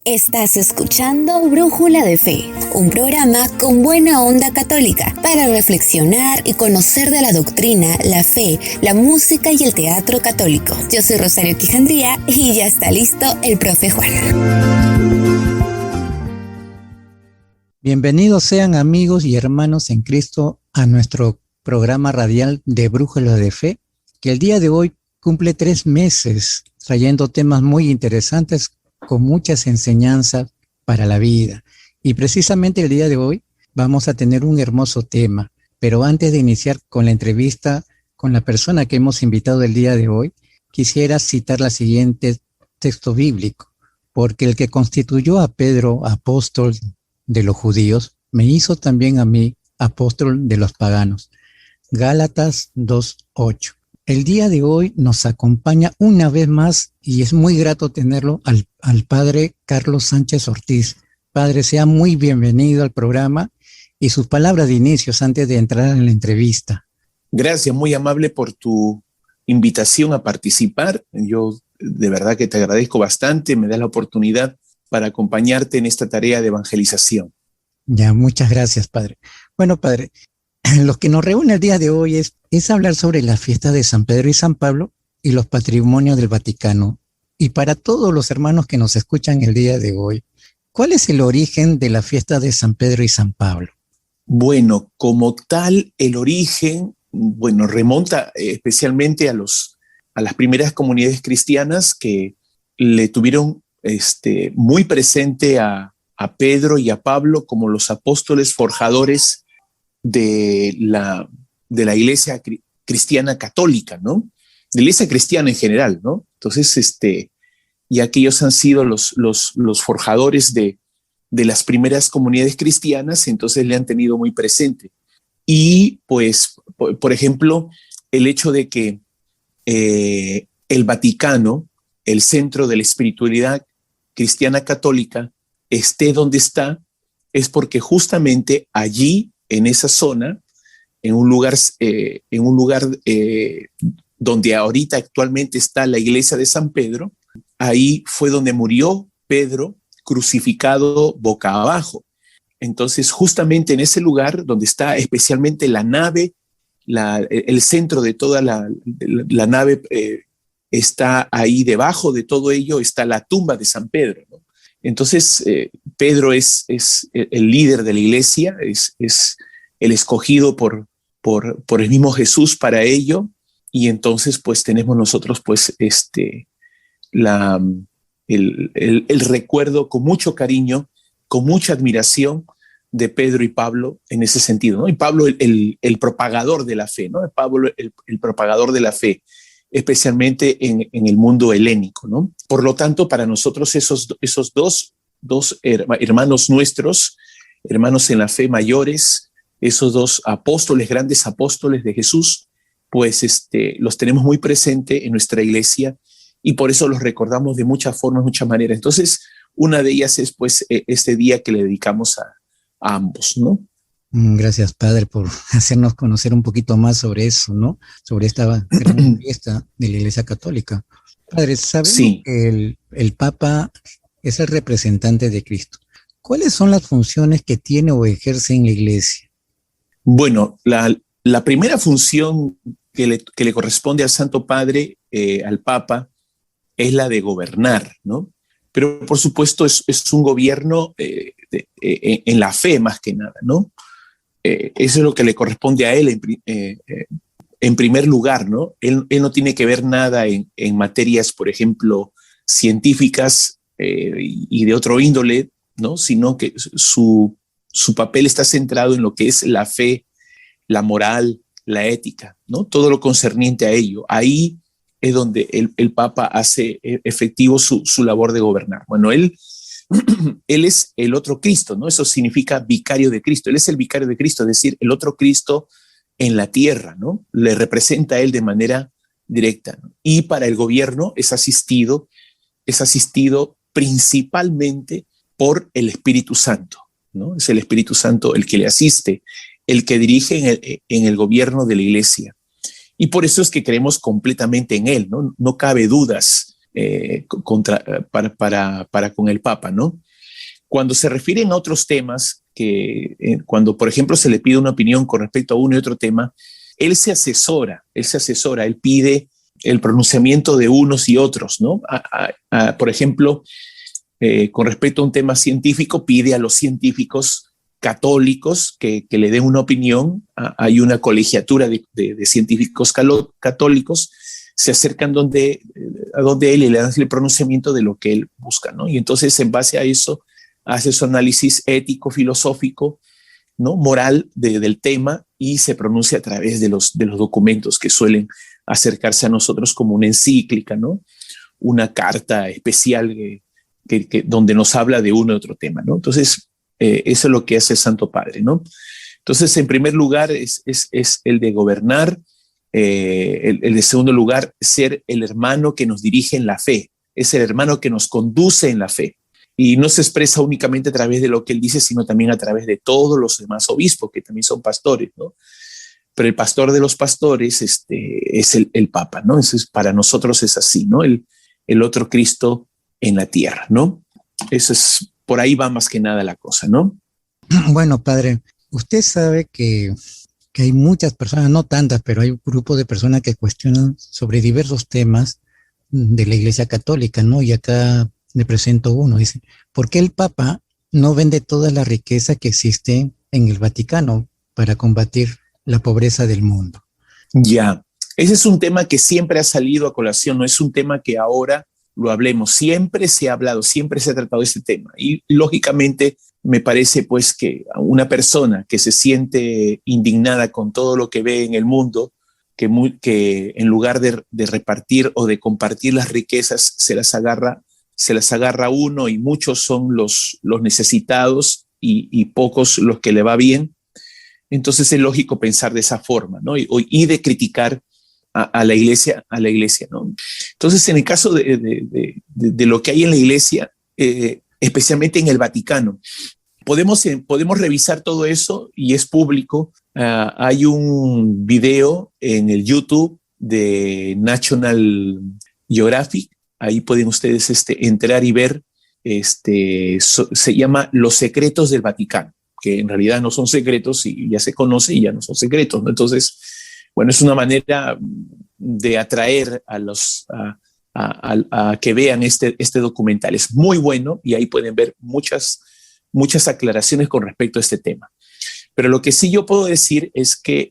Estás escuchando Brújula de Fe, un programa con buena onda católica para reflexionar y conocer de la doctrina, la fe, la música y el teatro católico. Yo soy Rosario Quijandría y ya está listo el profe Juan. Bienvenidos sean amigos y hermanos en Cristo a nuestro programa radial de Brújula de Fe, que el día de hoy cumple 3 meses trayendo temas muy interesantes con muchas enseñanzas para la vida. Y precisamente el día de hoy vamos a tener un hermoso tema. Pero antes de iniciar con la entrevista con la persona que hemos invitado el día de hoy, quisiera citar la siguiente texto bíblico. Porque el que constituyó a Pedro apóstol de los judíos, me hizo también a mí apóstol de los paganos. Gálatas 2:8. El día de hoy nos acompaña una vez más, y es muy grato tenerlo, al padre Carlos Sánchez Ortiz. Padre, sea muy bienvenido al programa y sus palabras de inicios antes de entrar en la entrevista. Gracias, muy amable por tu invitación a participar. Yo de verdad que te agradezco bastante, me da la oportunidad para acompañarte en esta tarea de evangelización. Ya, muchas gracias, padre. Bueno, padre, lo que nos reúne el día de hoy es hablar sobre la fiesta de San Pedro y San Pablo y los patrimonios del Vaticano. Y para todos los hermanos que nos escuchan el día de hoy, ¿cuál es el origen de la fiesta de San Pedro y San Pablo? Bueno, como tal, el origen, remonta especialmente a las primeras comunidades cristianas que le tuvieron muy presente a Pedro y a Pablo como los apóstoles forjadores de la iglesia cristiana católica, ¿no? De la iglesia cristiana en general, ¿no? Entonces, ya que ellos han sido los forjadores de las primeras comunidades cristianas, entonces le han tenido muy presente. Y pues, por ejemplo, el hecho de que el Vaticano, el centro de la espiritualidad cristiana católica, esté donde está, es porque justamente allí, en esa zona, en un lugar donde ahorita actualmente está la iglesia de San Pedro, ahí fue donde murió Pedro crucificado boca abajo. Entonces, justamente en ese lugar donde está especialmente la nave, el centro de toda la nave, está ahí debajo de todo ello, está la tumba de San Pedro, ¿no? Entonces, Pedro es el líder de la iglesia, es el escogido por el mismo Jesús para ello, y entonces pues tenemos nosotros pues el recuerdo con mucho cariño, con mucha admiración de Pedro y Pablo en ese sentido, ¿no? Y Pablo el propagador de la fe, ¿no? Pablo el propagador de la fe, especialmente en el mundo helénico, ¿no? Por lo tanto, para nosotros esos dos hermanos nuestros, hermanos en la fe mayores, esos dos apóstoles, grandes apóstoles de Jesús, pues los tenemos muy presente en nuestra iglesia y por eso los recordamos de muchas formas, muchas maneras. Entonces, una de ellas es pues este día que le dedicamos a ambos, ¿no? Gracias, padre, por hacernos conocer un poquito más sobre eso, ¿no? Sobre esta gran fiesta de la Iglesia Católica. Padre, sabemos sí, que el Papa es el representante de Cristo. ¿Cuáles son las funciones que tiene o ejerce en la Iglesia? Bueno, la primera función que le corresponde al Santo Padre, al Papa, es la de gobernar, ¿no? Pero por supuesto es un gobierno en la fe más que nada, ¿no? Eso es lo que le corresponde a él en primer lugar, ¿no? Él no tiene que ver nada en materias, por ejemplo, científicas y de otro índole, ¿no? Sino que su papel está centrado en lo que es la fe, la moral, la ética, ¿no? Todo lo concerniente a ello. Ahí es donde el Papa hace efectivo su labor de gobernar. Bueno, él es el otro Cristo, ¿no? Eso significa vicario de Cristo. Él es el vicario de Cristo, es decir, el otro Cristo en la tierra, ¿no? Le representa a él de manera directa, ¿no? Y para el gobierno es asistido principalmente por el Espíritu Santo, ¿no? Es el Espíritu Santo el que le asiste, el que dirige en el gobierno de la iglesia. Y por eso es que creemos completamente en él, ¿no? No cabe dudas para con el Papa, ¿no? Cuando se refieren a otros temas, cuando, por ejemplo, se le pide una opinión con respecto a uno y otro tema, él se asesora, él pide el pronunciamiento de unos y otros, ¿no? Por ejemplo, con respecto a un tema científico, pide a los científicos católicos que le den una opinión. Hay una colegiatura de científicos católicos, se acercan a donde él y le dan el pronunciamiento de lo que él busca, ¿no? Y entonces, en base a eso, hace su análisis ético, filosófico, ¿no? Moral del tema, y se pronuncia a través de los documentos que suelen acercarse a nosotros como una encíclica, ¿no? Una carta especial donde nos habla de uno y otro tema, ¿no? Entonces, eso es lo que hace el Santo Padre, ¿no? Entonces, en primer lugar, es el de gobernar. El de segundo lugar, ser el hermano que nos dirige en la fe, es el hermano que nos conduce en la fe. Y no se expresa únicamente a través de lo que él dice, sino también a través de todos los demás obispos, que también son pastores, ¿no? Pero el pastor de los pastores es el Papa, ¿no? Entonces, para nosotros es así, ¿no? El otro Cristo en la tierra, ¿no? Eso es, por ahí va más que nada la cosa, ¿no? Bueno, padre, usted sabe que hay muchas personas, no tantas, pero hay un grupo de personas que cuestionan sobre diversos temas de la Iglesia Católica, ¿no? Y acá le presento uno, dice, ¿por qué el Papa no vende toda la riqueza que existe en el Vaticano para combatir la pobreza del mundo? Ya, ese es un tema que siempre ha salido a colación, no es un tema que ahora lo hablemos, siempre se ha hablado, siempre se ha tratado este tema, y lógicamente me parece pues que una persona que se siente indignada con todo lo que ve en el mundo, que en lugar de repartir o de compartir las riquezas, se las agarra uno, y muchos son los necesitados y pocos los que le va bien. Entonces es lógico pensar de esa forma, ¿no? Y de criticar a la iglesia, ¿no? Entonces, en el caso de lo que hay en la iglesia, especialmente en el Vaticano, podemos revisar todo eso y es público. Hay un video en el YouTube de National Geographic, ahí pueden ustedes entrar y ver, se llama Los secretos del Vaticano, que en realidad no son secretos y ya se conoce y ya no son secretos, ¿no? Entonces, bueno, es una manera de atraer a que vean este documental. Es muy bueno y ahí pueden ver muchas aclaraciones con respecto a este tema. Pero lo que sí yo puedo decir es que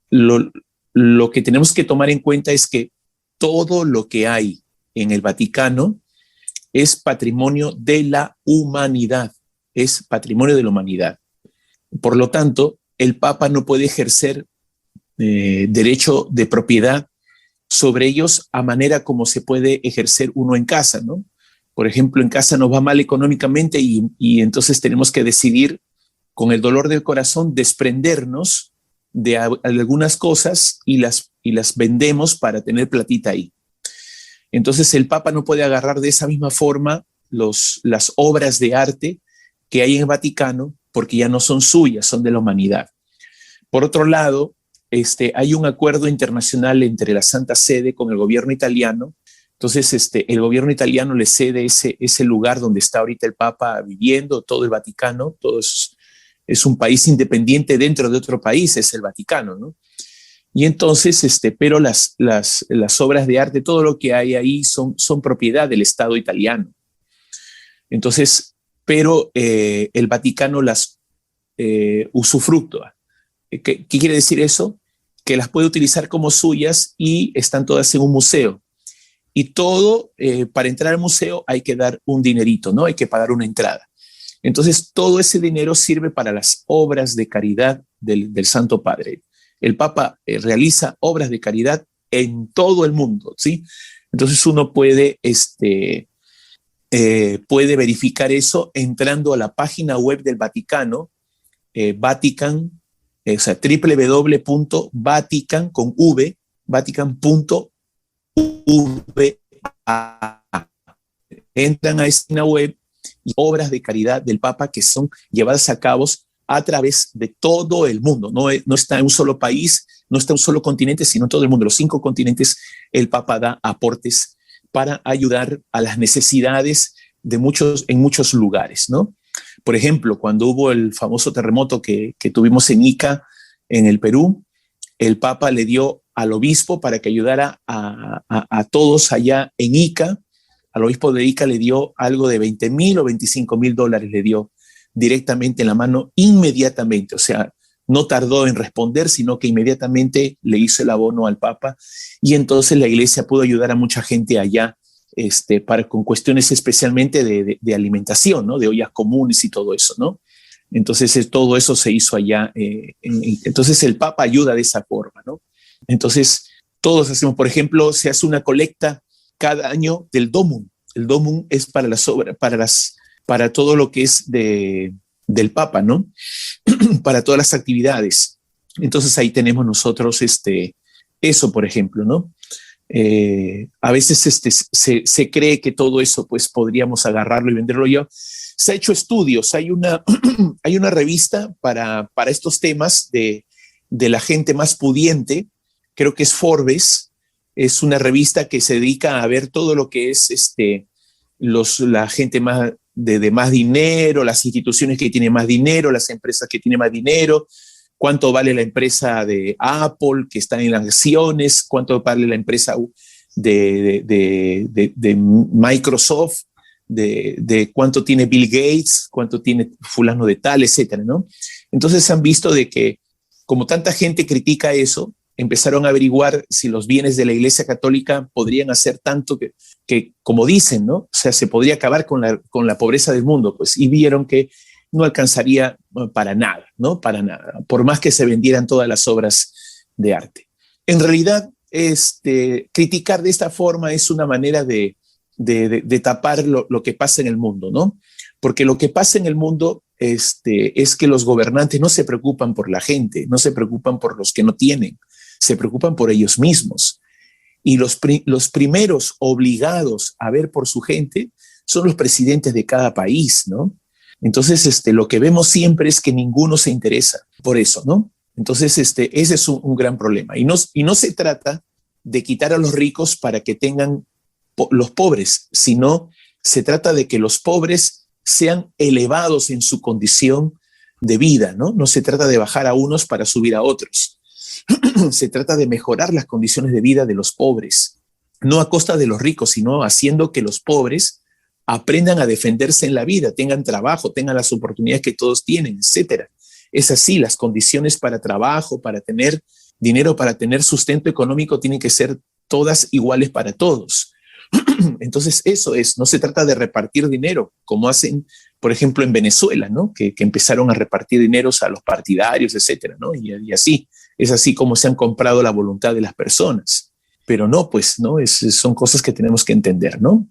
lo que tenemos que tomar en cuenta es que todo lo que hay en el Vaticano es patrimonio de la humanidad, es patrimonio de la humanidad. Por lo tanto, el Papa no puede ejercer derecho de propiedad sobre ellos a manera como se puede ejercer uno en casa, ¿no? Por ejemplo, en casa nos va mal económicamente y entonces tenemos que decidir con el dolor del corazón desprendernos de algunas cosas y las vendemos para tener platita ahí. Entonces el Papa no puede agarrar de esa misma forma las obras de arte que hay en el Vaticano, porque ya no son suyas, son de la humanidad. Por otro lado, hay un acuerdo internacional entre la Santa Sede con el gobierno italiano. Entonces, el gobierno italiano le cede ese lugar donde está ahorita el Papa viviendo, todo el Vaticano, todo es un país independiente dentro de otro país, es el Vaticano, ¿no? Y entonces, pero las obras de arte, todo lo que hay ahí son propiedad del Estado italiano. Entonces, pero el Vaticano las usufructúa. ¿Qué quiere decir eso? Que las puede utilizar como suyas y están todas en un museo. Y todo, para entrar al museo hay que dar un dinerito, ¿no? Hay que pagar una entrada. Entonces, todo ese dinero sirve para las obras de caridad del Santo Padre. El Papa realiza obras de caridad en todo el mundo, ¿sí? Entonces uno puede verificar eso entrando a la página web del Vaticano, Vatican, o sea, www.vatican, con V, vatican.va. Entran a esta web y obras de caridad del Papa que son llevadas a cabo a través de todo el mundo. No está en un solo país, no está en un solo continente, sino en todo el mundo. Los 5 continentes, el Papa da aportes para ayudar a las necesidades en muchos lugares, ¿no? Por ejemplo, cuando hubo el famoso terremoto que tuvimos en Ica, en el Perú, el Papa le dio al obispo para que ayudara a todos allá en Ica. Al obispo de Ica le dio algo de $20,000 o $25,000, le dio directamente en la mano inmediatamente. O sea, no tardó en responder, sino que inmediatamente le hizo el abono al Papa, y entonces la iglesia pudo ayudar a mucha gente allá con cuestiones especialmente de alimentación, ¿no? De ollas comunes y todo eso, ¿no? Entonces todo eso se hizo allá. Entonces el Papa ayuda de esa forma, ¿no? Entonces todos hacemos, por ejemplo, se hace una colecta cada año del Domum. El Domum es para las obras, para todo lo que es del Papa, ¿no? Para todas las actividades. Entonces ahí tenemos nosotros eso, por ejemplo, ¿no? A veces se cree que todo eso pues podríamos agarrarlo y venderlo. Se ha hecho estudios, hay una revista para estos temas de la gente más pudiente, creo que es Forbes, es una revista que se dedica a ver todo lo que es la gente más de más dinero, las instituciones que tienen más dinero, las empresas que tienen más dinero, cuánto vale la empresa de Apple que está en las acciones, cuánto vale la empresa de Microsoft, de cuánto tiene Bill Gates, cuánto tiene fulano de tal, etcétera, ¿no? Entonces han visto de que como tanta gente critica eso, empezaron a averiguar si los bienes de la Iglesia Católica podrían hacer tanto que como dicen, ¿no? O sea, se podría acabar con la pobreza del mundo, pues, y vieron que no alcanzaría para nada, ¿no? Para nada, por más que se vendieran todas las obras de arte. En realidad, criticar de esta forma es una manera de tapar lo que pasa en el mundo, ¿no? Porque lo que pasa en el mundo es que los gobernantes no se preocupan por la gente, no se preocupan por los que no tienen, se preocupan por ellos mismos. Y los primeros obligados a ver por su gente son los presidentes de cada país, ¿no? Entonces, lo que vemos siempre es que ninguno se interesa por eso, ¿no? Entonces, ese es un gran problema. Y no se trata de quitar a los ricos para que tengan los pobres, sino se trata de que los pobres sean elevados en su condición de vida, ¿no? No se trata de bajar a unos para subir a otros. Se trata de mejorar las condiciones de vida de los pobres, no a costa de los ricos, sino haciendo que los pobres aprendan a defenderse en la vida, tengan trabajo, tengan las oportunidades que todos tienen, etcétera. Es así, las condiciones para trabajo, para tener dinero, para tener sustento económico, tienen que ser todas iguales para todos. Entonces, eso es, no se trata de repartir dinero, como hacen, por ejemplo, en Venezuela, ¿no? Que empezaron a repartir dineros a los partidarios, etcétera, ¿no? Y así, es así como se han comprado la voluntad de las personas. Pero no, pues, ¿no? Son cosas que tenemos que entender, ¿no?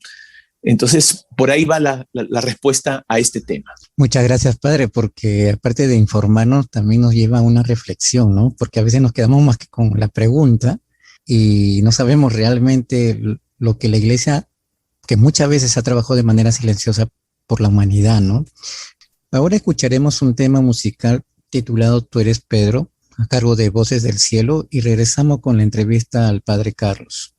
Entonces, por ahí va la respuesta a este tema. Muchas gracias, padre, porque aparte de informarnos, también nos lleva a una reflexión, ¿no? Porque a veces nos quedamos más que con la pregunta y no sabemos realmente lo que la iglesia, que muchas veces ha trabajado de manera silenciosa por la humanidad, ¿no? Ahora escucharemos un tema musical titulado Tú eres Pedro, a cargo de Voces del Cielo, y regresamos con la entrevista al padre Carlos.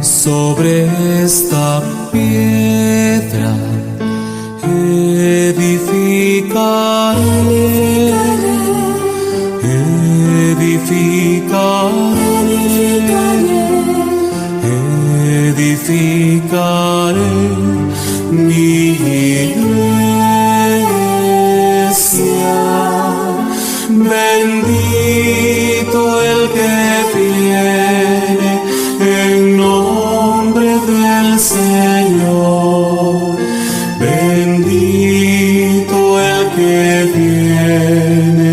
Sobre esta piedra edificaré mi iglesia. Bendito el que viene en nombre del Señor, bendito el que viene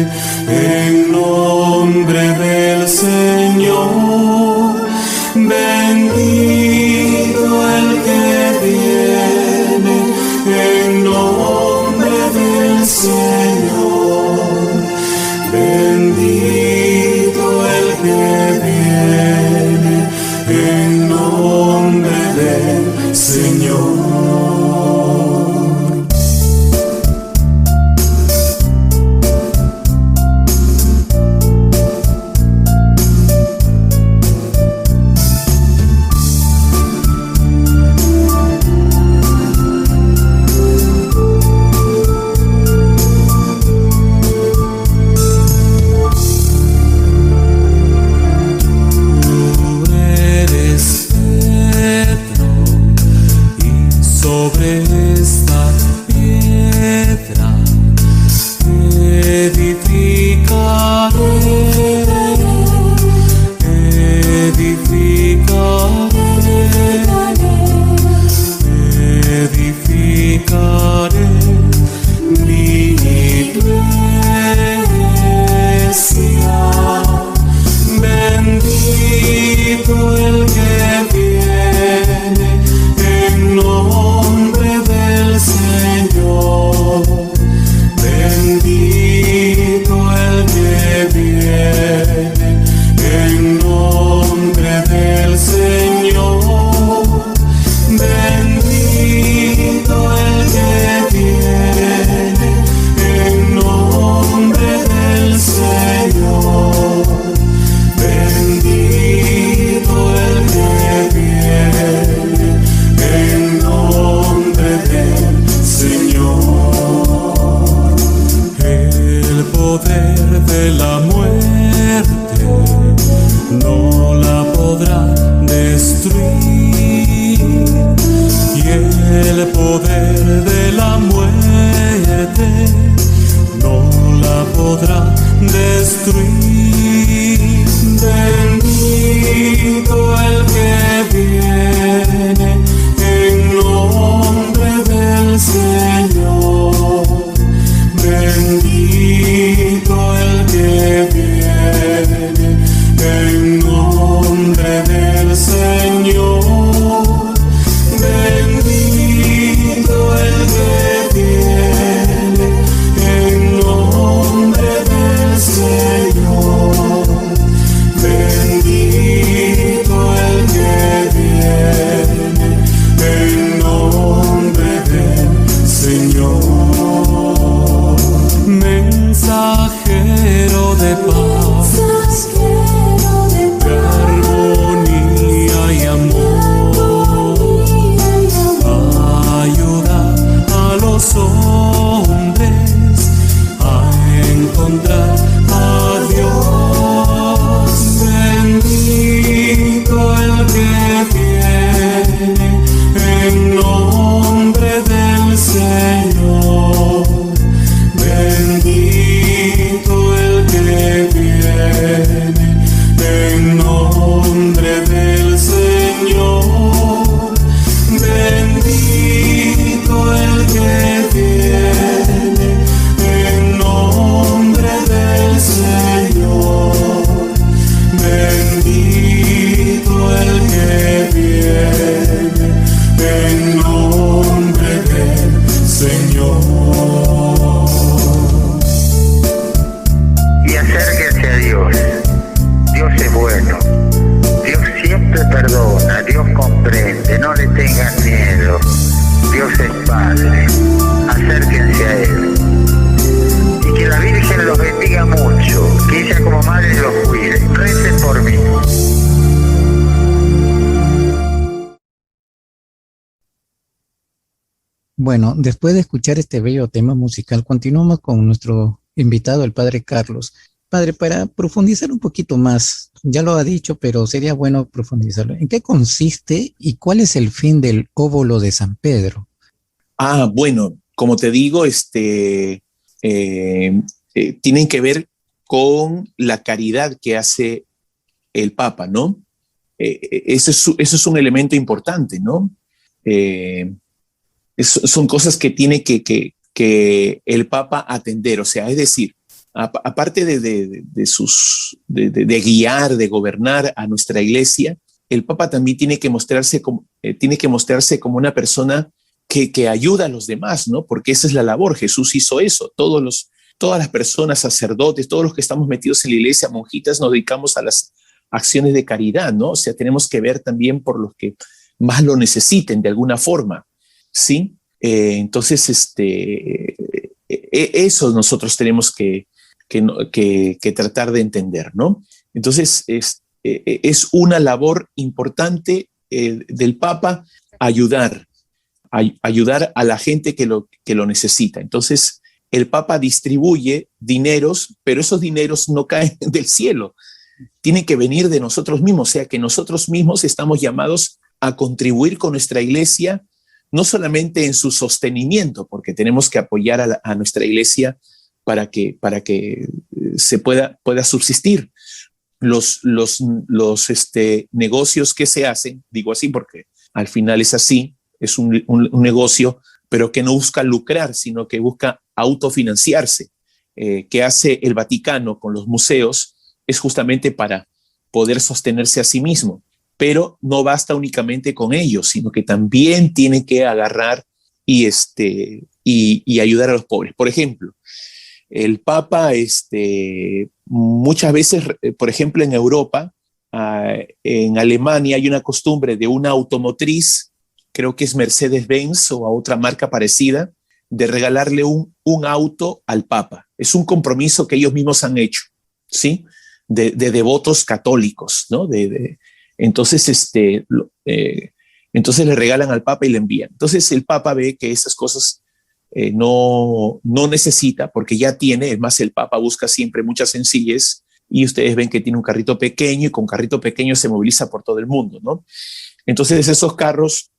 Señor. Bendito el que viene en nombre del Señor. Bueno, después de escuchar este bello tema musical, continuamos con nuestro invitado, el padre Carlos. Padre, para profundizar un poquito más, ya lo ha dicho, pero sería bueno profundizarlo. ¿En qué consiste y cuál es el fin del óbolo de San Pedro? Bueno, como te digo, tienen que ver con la caridad que hace el Papa, ¿no? Eso es un elemento importante, ¿no? Son cosas que tiene que el Papa atender, o sea, es decir, aparte de guiar, de gobernar a nuestra iglesia, el Papa también tiene que mostrarse como una persona que ayuda a los demás, ¿no? Porque esa es la labor. Jesús hizo eso. Todas las personas, sacerdotes, todos los que estamos metidos en la iglesia, monjitas, nos dedicamos a las acciones de caridad, ¿no? O sea, tenemos que ver también por los que más lo necesiten de alguna forma, ¿sí? Entonces, eso nosotros tenemos que tratar de entender, ¿no? Entonces, es una labor importante del Papa ayudar a la gente que lo necesita. Entonces, el Papa distribuye dineros, pero esos dineros no caen del cielo, tienen que venir de nosotros mismos, o sea que nosotros mismos estamos llamados a contribuir con nuestra iglesia, no solamente en su sostenimiento, porque tenemos que apoyar a nuestra iglesia para que se pueda subsistir. Los negocios que se hacen, digo así porque al final es así, es un negocio, pero que no busca lucrar, sino que busca autofinanciarse, que hace el Vaticano con los museos, es justamente para poder sostenerse a sí mismo, pero no basta únicamente con ello, sino que también tiene que agarrar y ayudar a los pobres. Por ejemplo, el Papa muchas veces, por ejemplo, en Europa, en Alemania hay una costumbre de una automotriz, creo que es Mercedes-Benz o a otra marca parecida, de regalarle un auto al Papa. Es un compromiso que ellos mismos han hecho, ¿sí? De devotos católicos, ¿no? Entonces, entonces le regalan al Papa y le envían. Entonces el Papa ve que esas cosas no necesita, porque ya tiene, es más, el Papa busca siempre mucha sencillez, y ustedes ven que tiene un carrito pequeño, y con carrito pequeño se moviliza por todo el mundo, ¿no? Entonces esos carros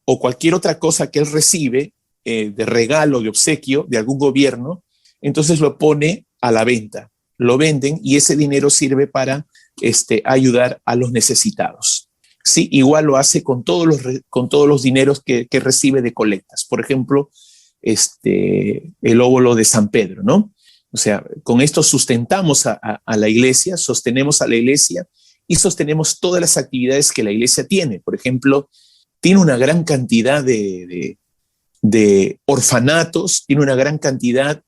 o cualquier otra cosa que él recibe de regalo, de obsequio de algún gobierno, entonces lo pone a la venta, lo venden y ese dinero sirve para ayudar a los necesitados. Sí, igual lo hace con todos los dineros que recibe de colectas. Por ejemplo, el óbolo de San Pedro, ¿no? O sea, con esto sustentamos a la iglesia, sostenemos a la iglesia y sostenemos todas las actividades que la iglesia tiene. Por ejemplo, tiene una gran cantidad de orfanatos, tiene una gran cantidad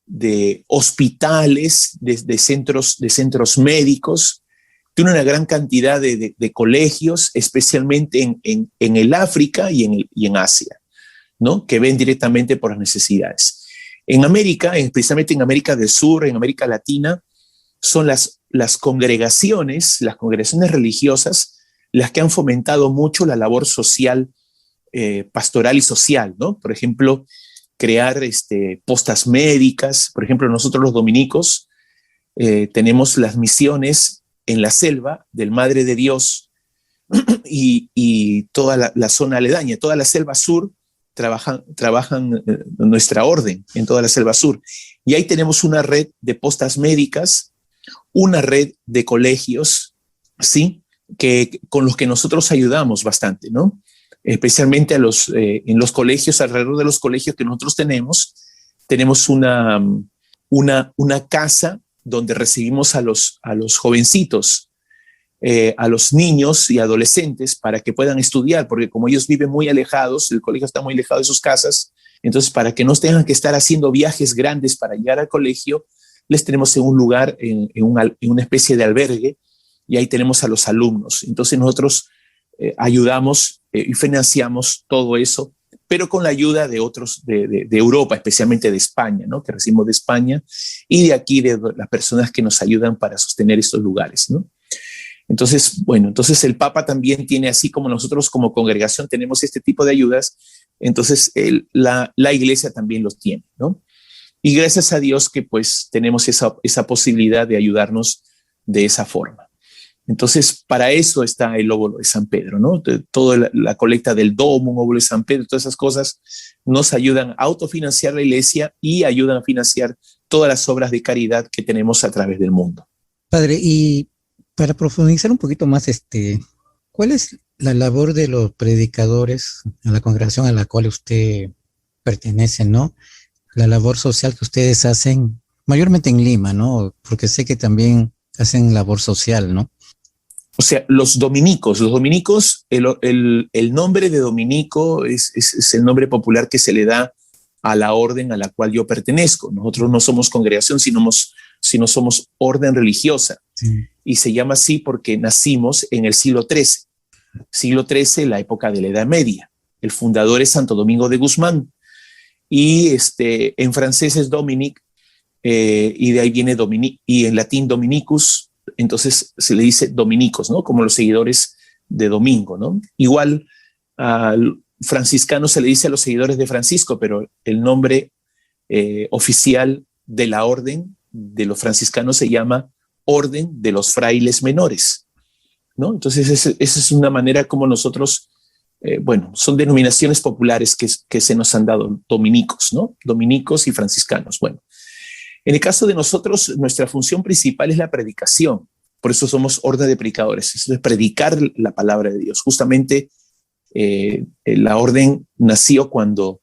de hospitales, de centros médicos, tiene una gran cantidad de colegios, especialmente en el África y en Asia, ¿no? Que ven directamente por las necesidades. En América, especialmente en América del Sur, en América Latina, son las congregaciones religiosas las que han fomentado mucho la labor social, pastoral y social, ¿no? Por ejemplo, crear postas médicas. Por ejemplo, nosotros los dominicos tenemos las misiones en la selva del Madre de Dios y toda la zona aledaña, toda la selva sur, trabajan nuestra orden en toda la selva sur. Y ahí tenemos una red de postas médicas, una red de colegios, ¿sí? Con los que nosotros ayudamos bastante, ¿no? Especialmente en los colegios, alrededor de los colegios que nosotros tenemos una casa donde recibimos a los jovencitos, a los niños y adolescentes para que puedan estudiar, porque como ellos viven muy alejados, el colegio está muy alejado de sus casas, entonces para que no tengan que estar haciendo viajes grandes para llegar al colegio, les tenemos en un lugar, en una especie de albergue, y ahí tenemos a los alumnos. Entonces nosotros ayudamos y financiamos todo eso, pero con la ayuda de otros de Europa, especialmente de España, ¿no? Que recibimos de España y de aquí de las personas que nos ayudan para sostener estos lugares, ¿no? Entonces, bueno, entonces el Papa también tiene, así como nosotros como congregación tenemos este tipo de ayudas, entonces la iglesia también los tiene, ¿no? Y gracias a Dios que pues tenemos esa posibilidad de ayudarnos de esa forma. Entonces, para eso está el óbolo de San Pedro, ¿no? Toda la colecta del domo, un óbolo de San Pedro, todas esas cosas nos ayudan a autofinanciar la iglesia y ayudan a financiar todas las obras de caridad que tenemos a través del mundo. Padre, y para profundizar un poquito más, ¿cuál es la labor de los predicadores en la congregación a la cual usted pertenece, ¿no? La labor social que ustedes hacen, mayormente en Lima, ¿no? Porque sé que también hacen labor social, ¿no? O sea, los dominicos, el nombre de dominico es el nombre popular que se le da a la orden a la cual yo pertenezco. Nosotros no somos congregación, sino somos orden religiosa. Sí. Y se llama así porque nacimos en el siglo XIII. Siglo XIII, la época de la Edad Media. El fundador es Santo Domingo de Guzmán. Y en francés es Dominic, y de ahí viene y en latín Dominicus, entonces se le dice dominicos, ¿no? Como los seguidores de Domingo, ¿no? Igual al franciscano se le dice a los seguidores de Francisco, pero el nombre oficial de la orden de los franciscanos se llama Orden de los Frailes Menores, ¿no? Entonces esa es una manera como nosotros, son denominaciones populares que se nos han dado, dominicos, ¿no? Dominicos y franciscanos. Bueno, en el caso de nosotros, nuestra función principal es la predicación. Por eso somos orden de predicadores. Eso es predicar la palabra de Dios. Justamente la orden nació cuando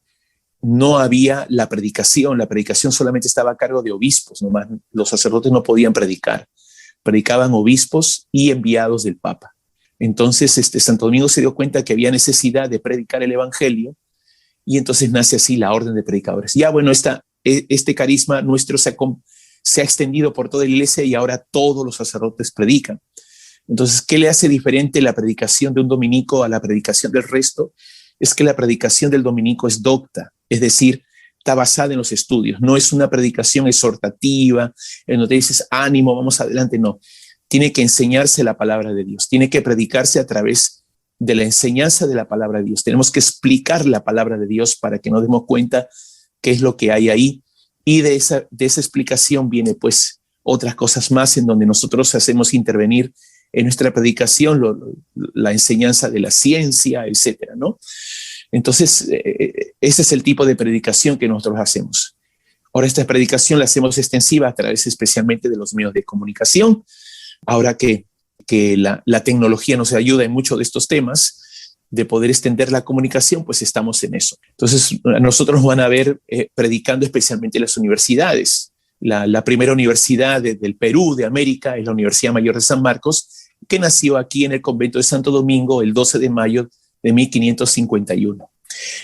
no había la predicación. La predicación solamente estaba a cargo de obispos. Nomás los sacerdotes no podían predicar. Predicaban obispos y enviados del Papa. Entonces Santo Domingo se dio cuenta que había necesidad de predicar el evangelio y entonces nace así la orden de predicadores. Ya bueno, este carisma nuestro se ha extendido por toda la iglesia y ahora todos los sacerdotes predican. Entonces, ¿qué le hace diferente la predicación de un dominico a la predicación del resto? Es que la predicación del dominico es docta, es decir, está basada en los estudios. No es una predicación exhortativa, en donde dices, ánimo, vamos adelante. No, tiene que enseñarse la palabra de Dios, tiene que predicarse a través de la enseñanza de la palabra de Dios. Tenemos que explicar la palabra de Dios para que nos demos cuenta qué es lo que hay ahí. Y de esa explicación viene pues otras cosas más en donde nosotros hacemos intervenir en nuestra predicación la enseñanza de la ciencia, etcétera, ¿no? Entonces, ese es el tipo de predicación que nosotros hacemos. Ahora, esta predicación la hacemos extensiva a través especialmente de los medios de comunicación. Ahora que la tecnología nos ayuda en muchos de estos temas, de poder extender la comunicación, pues estamos en eso. Entonces, nosotros nos van a ver predicando especialmente en las universidades. La primera universidad del Perú, de América, es la Universidad Mayor de San Marcos, que nació aquí en el convento de Santo Domingo el 12 de mayo de 1551.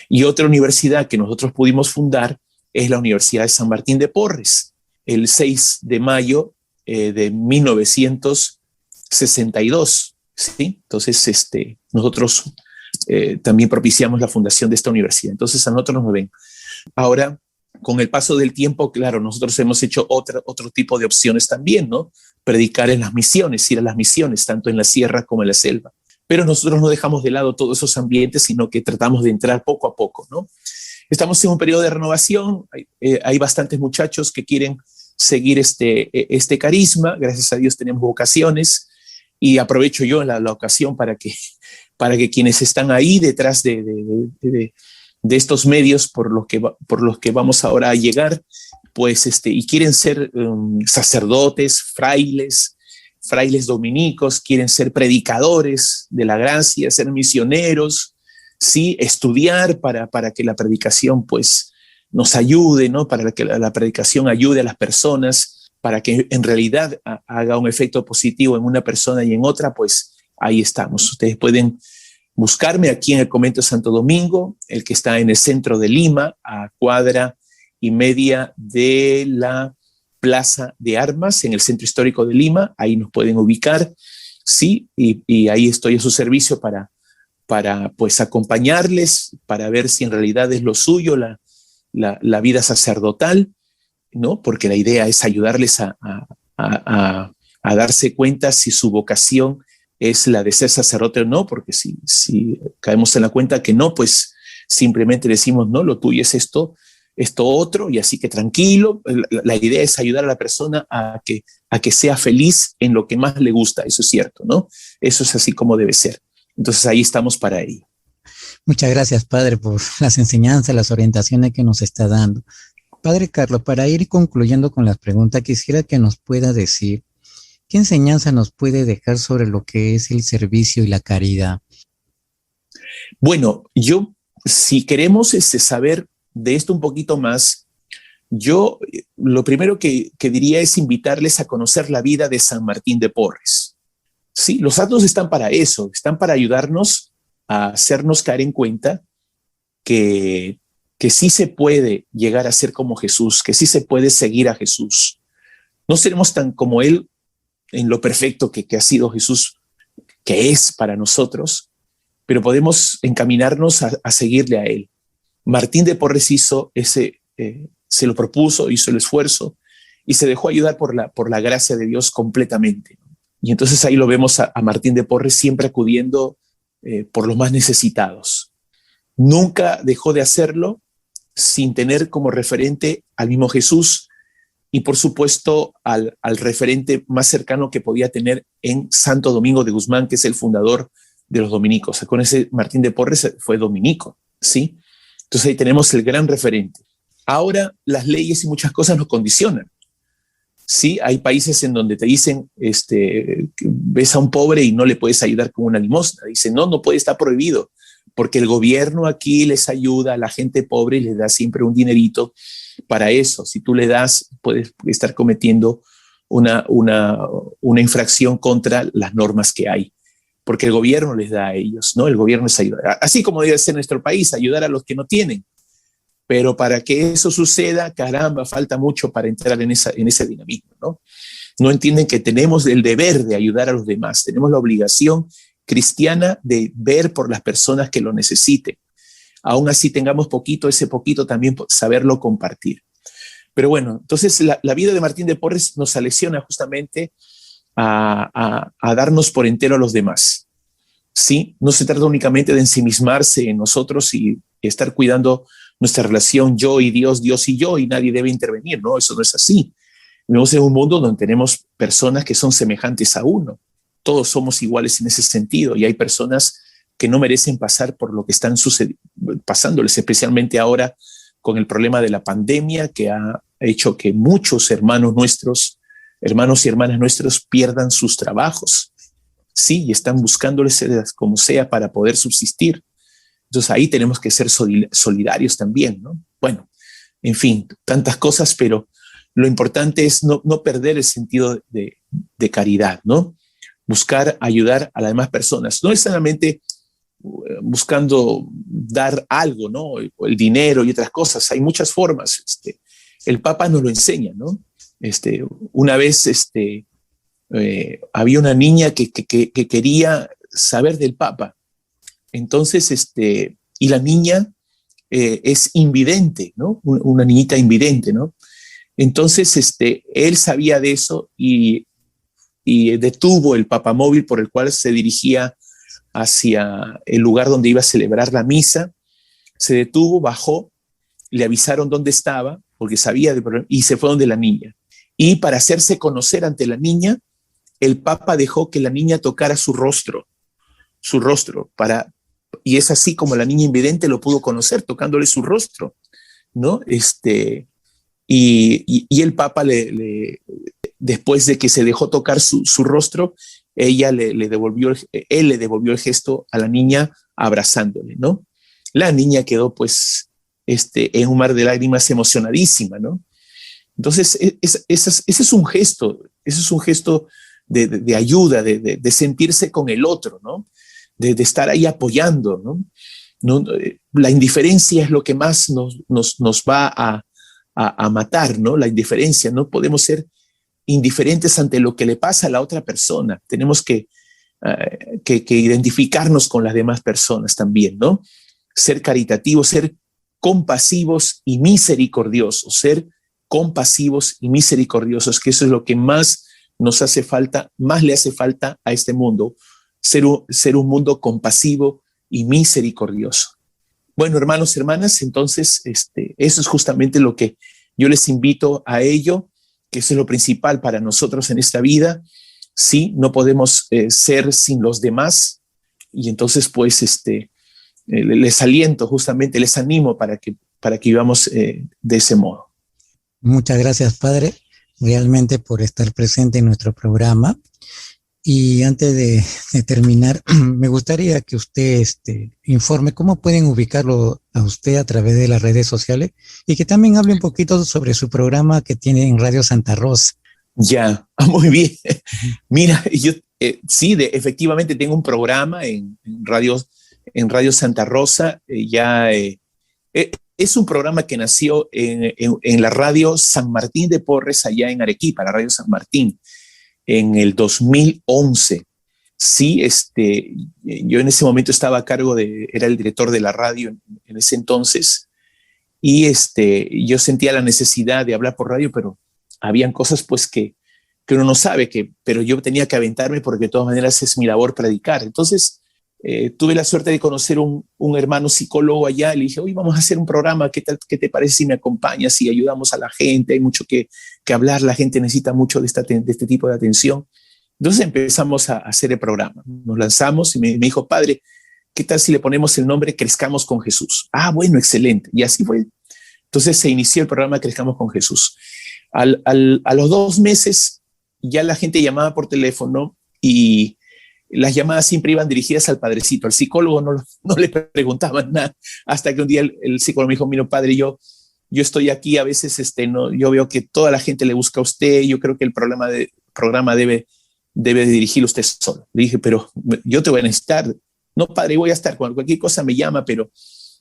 Y otra universidad que nosotros pudimos fundar es la Universidad de San Martín de Porres, el 6 de mayo de 1962. ¿Sí? Entonces, nosotros también propiciamos la fundación de esta universidad. Entonces, a nosotros nos ven. Ahora, con el paso del tiempo, claro, nosotros hemos hecho otro tipo de opciones también, ¿no? Predicar en las misiones, ir a las misiones, tanto en la sierra como en la selva. Pero nosotros no dejamos de lado todos esos ambientes, sino que tratamos de entrar poco a poco, ¿no? Estamos en un periodo de renovación, hay bastantes muchachos que quieren seguir este carisma, gracias a Dios tenemos vocaciones, y aprovecho yo la ocasión para que quienes están ahí detrás de estos medios por los que vamos ahora a llegar, pues, y quieren ser sacerdotes, frailes dominicos, quieren ser predicadores de la gracia, ser misioneros, ¿sí? Estudiar para que la predicación, pues, nos ayude, ¿no? Para que la predicación ayude a las personas, para que en realidad haga un efecto positivo en una persona y en otra, pues, ahí estamos. Ustedes pueden buscarme aquí en el convento de Santo Domingo, el que está en el centro de Lima, a cuadra y media de la Plaza de Armas, en el centro histórico de Lima. Ahí nos pueden ubicar, sí, y ahí estoy a su servicio para pues acompañarles, para ver si en realidad es lo suyo la vida sacerdotal, ¿no? Porque la idea es ayudarles a darse cuenta si su vocación es la de ser sacerdote o no, porque si caemos en la cuenta que no, pues simplemente decimos, no, lo tuyo es esto otro, y así que tranquilo. La idea es ayudar a la persona a que sea feliz en lo que más le gusta, eso es cierto, ¿no? Eso es así como debe ser. Entonces ahí estamos para ello. Muchas gracias, Padre, por las enseñanzas, las orientaciones que nos está dando. Padre Carlos, para ir concluyendo con las preguntas, quisiera que nos pueda decir ¿qué enseñanza nos puede dejar sobre lo que es el servicio y la caridad? Bueno, si queremos saber de esto un poquito más, yo lo primero que diría es invitarles a conocer la vida de San Martín de Porres. Sí, los santos están para eso, están para ayudarnos a hacernos caer en cuenta que sí se puede llegar a ser como Jesús, que sí se puede seguir a Jesús. No seremos tan como Él en lo perfecto que ha sido Jesús, que es para nosotros, pero podemos encaminarnos a seguirle a Él. Martín de Porres hizo se lo propuso, hizo el esfuerzo y se dejó ayudar por la gracia de Dios completamente. Y entonces ahí lo vemos a Martín de Porres siempre acudiendo por los más necesitados. Nunca dejó de hacerlo sin tener como referente al mismo Jesús y por supuesto al referente más cercano que podía tener en Santo Domingo de Guzmán, que es el fundador de los dominicos. Con ese Martín de Porres fue dominico, ¿sí? Entonces ahí tenemos el gran referente. Ahora las leyes y muchas cosas nos condicionan. Sí, hay países en donde te dicen, ves a un pobre y no le puedes ayudar con una limosna. Dicen, no puede, estar prohibido, porque el gobierno aquí les ayuda a la gente pobre y les da siempre un dinerito para eso. Si tú le das, puedes estar cometiendo una infracción contra las normas que hay, porque el gobierno les da a ellos, ¿no? El gobierno les ayuda. Así como debe ser nuestro país, ayudar a los que no tienen. Pero para que eso suceda, caramba, falta mucho para entrar en ese dinamismo, ¿no? No entienden que tenemos el deber de ayudar a los demás, tenemos la obligación cristiana de ver por las personas que lo necesiten. Aún así tengamos poquito, ese poquito también saberlo compartir. Pero bueno, entonces la vida de Martín de Porres nos alecciona justamente a darnos por entero a los demás. Sí, no se trata únicamente de ensimismarse en nosotros y estar cuidando nuestra relación yo y Dios, Dios y yo, y nadie debe intervenir. No, eso no es así. Vivimos en un mundo donde tenemos personas que son semejantes a uno. Todos somos iguales en ese sentido y hay personas que no merecen pasar por lo que están pasándoles, especialmente ahora con el problema de la pandemia que ha hecho que muchos hermanos y hermanas nuestros pierdan sus trabajos. Sí, y están buscándoles como sea para poder subsistir. Entonces ahí tenemos que ser solidarios también, ¿no? Bueno, en fin, tantas cosas, pero lo importante es no perder el sentido de caridad, ¿no? Buscar ayudar a las demás personas. No es solamente buscando dar algo, ¿no? El dinero y otras cosas. Hay muchas formas. El Papa nos lo enseña, ¿no? Una vez había una niña que quería saber del Papa. Entonces, y la niña es invidente, ¿no? Una niñita invidente, ¿no? Entonces, él sabía de eso y detuvo el papamóvil por el cual se dirigía hacia el lugar donde iba a celebrar la misa. Se detuvo, bajó, le avisaron dónde estaba, porque sabía del problema, y se fue donde la niña. Y para hacerse conocer ante la niña, el Papa dejó que la niña tocara su rostro, y es así como la niña invidente lo pudo conocer, tocándole su rostro, ¿no? Y el Papa, después de que se dejó tocar su rostro, él le devolvió el gesto a la niña abrazándole, ¿no? La niña quedó pues en un mar de lágrimas emocionadísima, ¿no? Entonces, ese es un gesto de ayuda, de sentirse con el otro, ¿no? De estar ahí apoyando, ¿no? La indiferencia es lo que más nos va a matar, ¿no? La indiferencia, no podemos ser indiferentes ante lo que le pasa a la otra persona. Tenemos que identificarnos con las demás personas también, ¿no? Ser caritativos, ser compasivos y misericordiosos, que eso es lo que más nos hace falta, más le hace falta a este mundo, ser un mundo compasivo y misericordioso. Bueno, hermanos, hermanas, entonces eso es justamente lo que yo les invito a ello, que eso es lo principal para nosotros en esta vida. Sí, no podemos ser sin los demás, y entonces pues les aliento justamente, les animo para que vivamos de ese modo. Muchas gracias, Padre, realmente por estar presente en nuestro programa. Y antes de terminar, me gustaría que usted informe cómo pueden ubicarlo a usted a través de las redes sociales y que también hable un poquito sobre su programa que tiene en Radio Santa Rosa. Ya, muy bien. Mira, yo Sí, efectivamente tengo un programa en Radio Santa Rosa. Es un programa que nació en la radio San Martín de Porres, allá en Arequipa, la radio San Martín, en el 2011. Sí, yo en ese momento estaba a cargo era el director de la radio en ese entonces, y yo sentía la necesidad de hablar por radio, pero habían cosas pues que uno no sabe, pero yo tenía que aventarme porque de todas maneras es mi labor predicar. Entonces tuve la suerte de conocer un hermano psicólogo allá. Le dije, oye, vamos a hacer un programa, ¿qué te parece si me acompañas y ayudamos a la gente? Hay mucho que hablar, la gente necesita mucho de este tipo de atención. Entonces empezamos a hacer el programa, nos lanzamos y me dijo, padre, ¿qué tal si le ponemos el nombre Crezcamos con Jesús? Ah, bueno, excelente. Y así fue. Entonces se inició el programa Crezcamos con Jesús. A los 2 meses ya la gente llamaba por teléfono y las llamadas siempre iban dirigidas al padrecito. Al psicólogo no le preguntaban nada, hasta que un día el psicólogo me dijo, mira, padre, yo estoy aquí, a veces yo veo que toda la gente le busca a usted, yo creo que el programa debe dirigirlo usted solo. Le dije, pero yo te voy a necesitar. No, padre, voy a estar, cuando cualquier cosa me llama, pero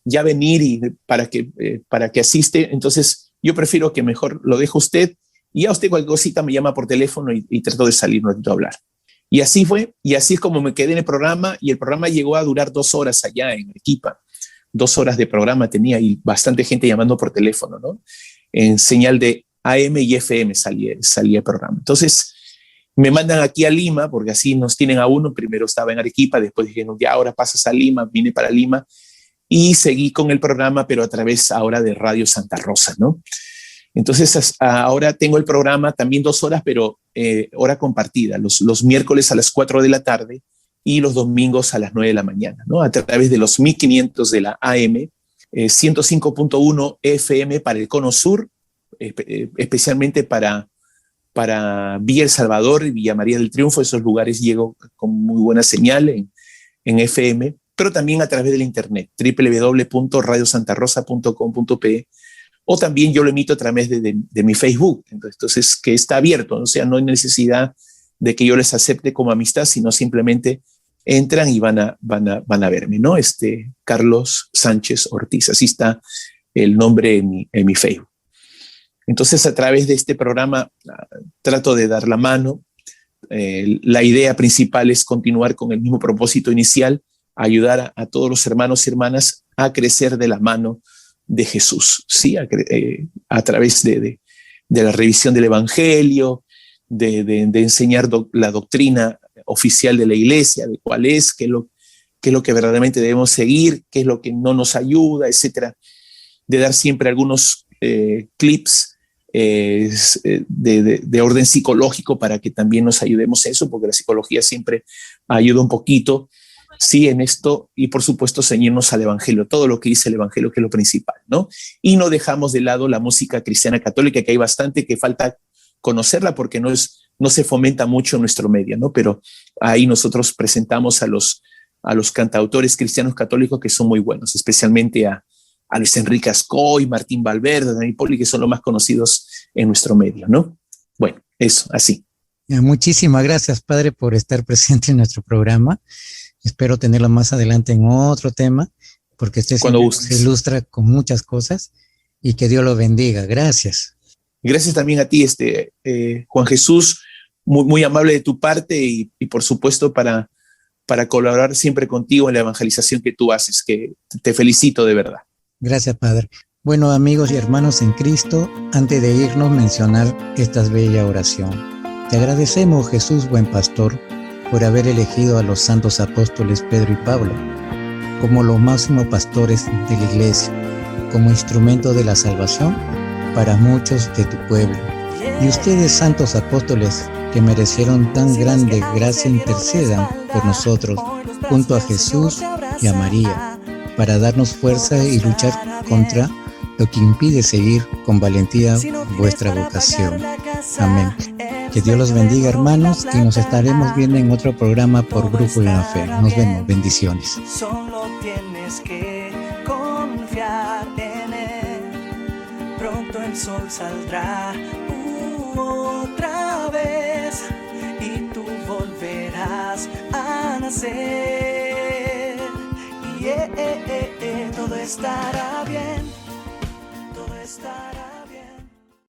ya venir para que asiste, entonces yo prefiero que mejor lo deje usted, y a usted cualquier cosita me llama por teléfono y trato de salir un ratito a hablar. Y así fue, y así es como me quedé en el programa, y el programa llegó a durar 2 horas allá en Arequipa. 2 horas de programa tenía, y bastante gente llamando por teléfono, ¿no? En señal de AM y FM salía el programa. Entonces me mandan aquí a Lima, porque así nos tienen a uno. Primero estaba en Arequipa, después dijeron, ya ahora pasas a Lima, vine para Lima, y seguí con el programa, pero a través ahora de Radio Santa Rosa, ¿no? Entonces ahora tengo el programa también 2 horas, pero hora compartida, los miércoles a las 4 de la tarde y los domingos a las 9 de la mañana, ¿no? A través de los 1500 de la AM, 105.1 FM para el Cono Sur, especialmente para Villa El Salvador y Villa María del Triunfo. Esos lugares llego con muy buena señal en FM, pero también a través del internet, www.radiosantarosa.com.pe, o también yo lo emito a través de mi Facebook, entonces que está abierto, o sea, no hay necesidad de que yo les acepte como amistad, sino simplemente entran y van a verme, ¿no? Carlos Sánchez Ortiz, así está el nombre en mi Facebook. Entonces, a través de este programa trato de dar la mano. La idea principal es continuar con el mismo propósito inicial, ayudar a todos los hermanos y hermanas a crecer de la mano de Jesús, ¿sí? A través de la revisión del Evangelio, de enseñar la doctrina oficial de la Iglesia, de cuál es, qué es lo que verdaderamente debemos seguir, qué es lo que no nos ayuda, etcétera. De dar siempre algunos clips de orden psicológico para que también nos ayudemos a eso, porque la psicología siempre ayuda un poquito, sí, en esto, y por supuesto ceñirnos al Evangelio, todo lo que dice el Evangelio, que es lo principal, ¿no? Y no dejamos de lado la música cristiana católica, que hay bastante que falta conocerla porque no se fomenta mucho en nuestro medio, ¿no? Pero ahí nosotros presentamos a los cantautores cristianos católicos que son muy buenos, especialmente a Luis Enrique Ascoy, Martín Valverde, Dani Poli, que son los más conocidos en nuestro medio, ¿no? Bueno, eso, así. Muchísimas gracias, padre, por estar presente en nuestro programa. Espero tenerlo más adelante en otro tema, porque usted se ilustra con muchas cosas, y que Dios lo bendiga. Gracias. Gracias también a ti, Juan Jesús, muy, muy amable de tu parte, y por supuesto para colaborar siempre contigo en la evangelización que tú haces, que te felicito de verdad. Gracias, padre. Bueno, amigos y hermanos en Cristo, antes de irnos, mencionar esta bella oración. Te agradecemos, Jesús, buen pastor, por haber elegido a los santos apóstoles Pedro y Pablo como los máximos pastores de la Iglesia, como instrumento de la salvación para muchos de tu pueblo. Y ustedes, santos apóstoles, que merecieron tan grande gracia, intercedan por nosotros, junto a Jesús y a María, para darnos fuerza y luchar contra lo que impide seguir con valentía vuestra vocación. Amén. Que Dios los bendiga, hermanos, y nos estaremos viendo en otro programa por Brújula de la Fe. Nos vemos. Bendiciones. Solo tienes que confiar en Él. Pronto el sol saldrá otra vez y tú volverás. hacer. Todo estará bien.